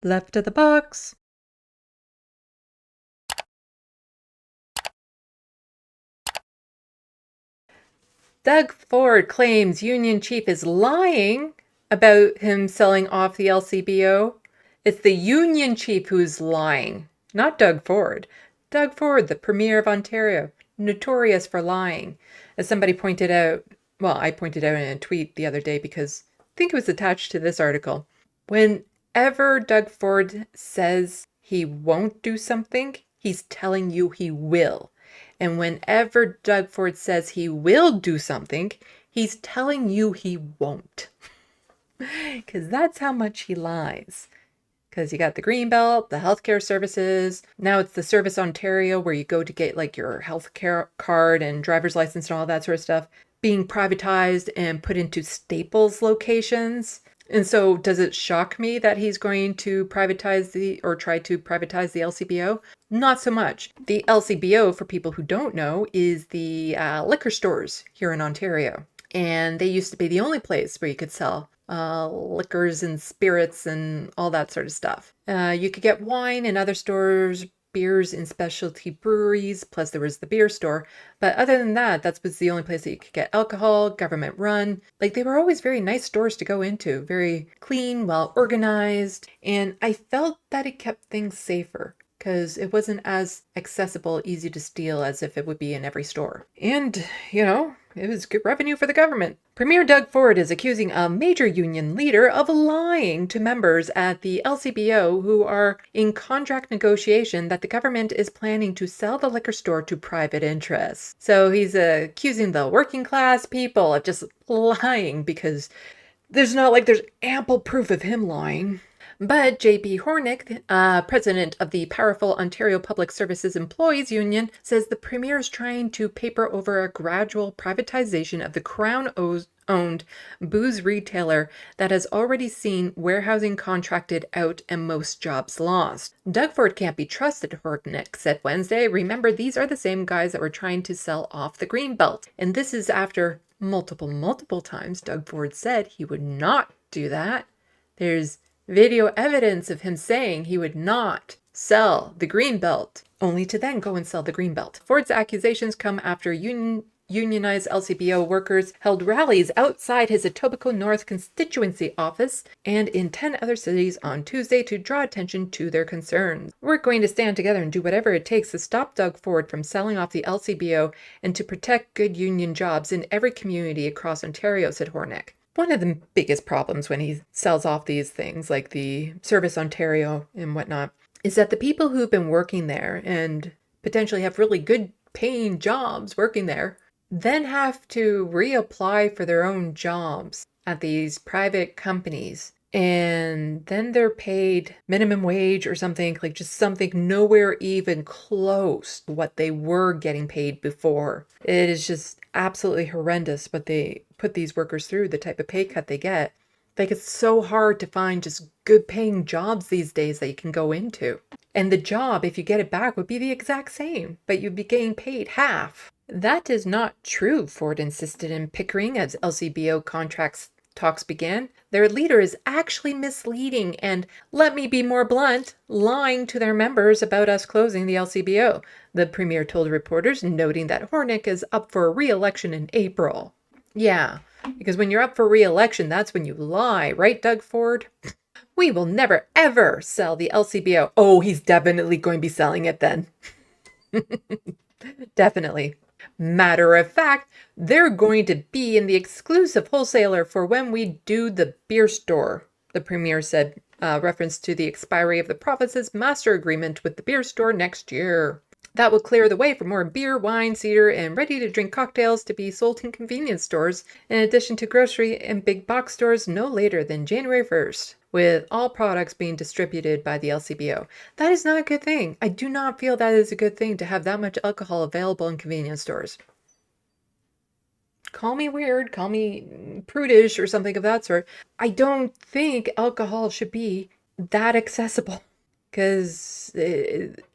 Left of the box. Doug Ford claims union chief is lying about him selling off the LCBO. It's the union chief who's lying, not Doug Ford. Doug Ford, the Premier of Ontario, notorious for lying. As somebody pointed out, well, I pointed out in a tweet the other day because I think it was attached to this article. Whenever Doug Ford says he won't do something, he's telling you he will. And whenever Doug Ford says he will do something, he's telling you he won't. Because that's how much he lies. Because you got the Greenbelt, the healthcare services. Now it's the Service Ontario where you go to get like your healthcare card and driver's license and all that sort of stuff being privatized and put into Staples locations. And so does it shock me that he's going to privatize or try to privatize the LCBO? Not so much. The LCBO, for people who don't know, is the liquor stores here in Ontario. And they used to be the only place where you could sell liquors and spirits and all that sort of stuff. You could get wine in other stores, beers in specialty breweries, plus there was the beer store. But other than that, that was the only place that you could get alcohol, government run. Like they were always very nice stores to go into, very clean, well organized. And I felt that it kept things safer because it wasn't as accessible, easy to steal as if it would be in every store. And, it was good revenue for the government. Premier Doug Ford is accusing a major union leader of lying to members at the LCBO who are in contract negotiation that the government is planning to sell the liquor store to private interests. So he's accusing the working class people of just lying because there's ample proof of him lying. But J.B. Hornick, president of the powerful Ontario Public Services Employees Union, says the Premier is trying to paper over a gradual privatization of the Crown-owned booze retailer that has already seen warehousing contracted out and most jobs lost. Doug Ford can't be trusted, Hornick said Wednesday. Remember, these are the same guys that were trying to sell off the Greenbelt. And this is after multiple times Doug Ford said he would not do that. There's video evidence of him saying he would not sell the Greenbelt, only to then go and sell the Greenbelt. Ford's accusations come after unionized LCBO workers held rallies outside his Etobicoke North constituency office and in 10 other cities on Tuesday to draw attention to their concerns. We're going to stand together and do whatever it takes to stop Doug Ford from selling off the LCBO and to protect good union jobs in every community across Ontario, said Hornick. One of the biggest problems when he sells off these things like the Service Ontario and whatnot is that the people who've been working there and potentially have really good paying jobs working there then have to reapply for their own jobs at these private companies. And then they're paid minimum wage or something, like just something nowhere even close to what they were getting paid before. It is just absolutely horrendous what they put these workers through, the type of pay cut they get. Like it's so hard to find just good paying jobs these days that you can go into. And the job, if you get it back, would be the exact same, but you'd be getting paid half. That is not true, Ford insisted in Pickering as LCBO contracts talks began. Their leader is actually misleading and, let me be more blunt, lying to their members about us closing the LCBO, the Premier told reporters, noting that Hornick is up for re-election in April. Yeah, because when you're up for re-election, that's when you lie, right, Doug Ford? We will never, ever sell the LCBO. Oh, he's definitely going to be selling it then. Definitely. Matter of fact, they're going to be in the exclusive wholesaler for when we do the beer store, the Premier said, reference to the expiry of the province's master agreement with the beer store next year. That will clear the way for more beer, wine, cider, and ready-to-drink cocktails to be sold in convenience stores, in addition to grocery and big box stores no later than January 1st, with all products being distributed by the LCBO. That is not a good thing. I do not feel that is a good thing to have that much alcohol available in convenience stores. Call me weird, call me prudish or something of that sort. I don't think alcohol should be that accessible because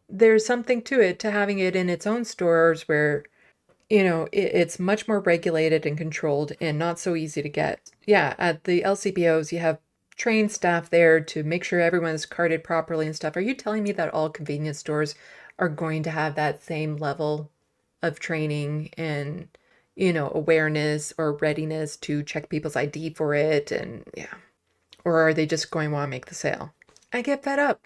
there's something to it, to having it in its own stores where, it's much more regulated and controlled and not so easy to get. Yeah, at the LCBOs, you have trained staff there to make sure everyone's carded properly and stuff. Are you telling me that all convenience stores are going to have that same level of training and, awareness or readiness to check people's ID for it? And yeah. Or are they just going to want to make the sale? I get fed up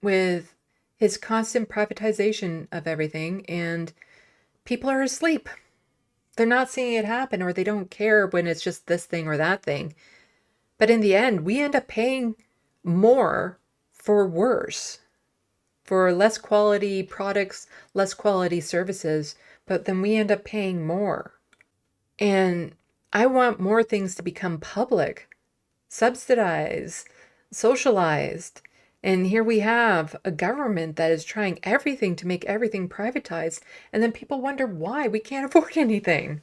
with his constant privatization of everything, and people are asleep. They're not seeing it happen, or they don't care when it's just this thing or that thing. But in the end, we end up paying more for worse, for less quality products, less quality services, but then we end up paying more. And I want more things to become public, subsidized, socialized. And here we have a government that is trying everything to make everything privatized. And then people wonder why we can't afford anything.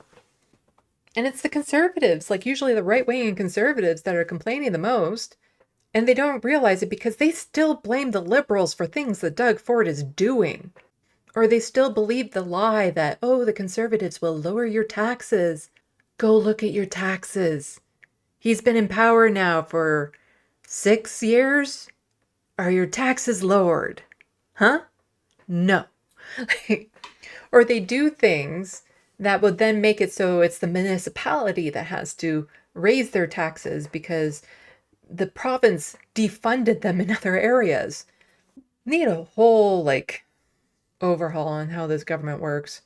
And it's the conservatives, like usually the right-wing conservatives, that are complaining the most. And they don't realize it because they still blame the liberals for things that Doug Ford is doing. Or they still believe the lie that, oh, the conservatives will lower your taxes. Go look at your taxes. He's been in power now for 6 years. Are your taxes lowered? Huh? No. Or they do things that would then make it so it's the municipality that has to raise their taxes because the province defunded them in other areas. Need a whole overhaul on how this government works.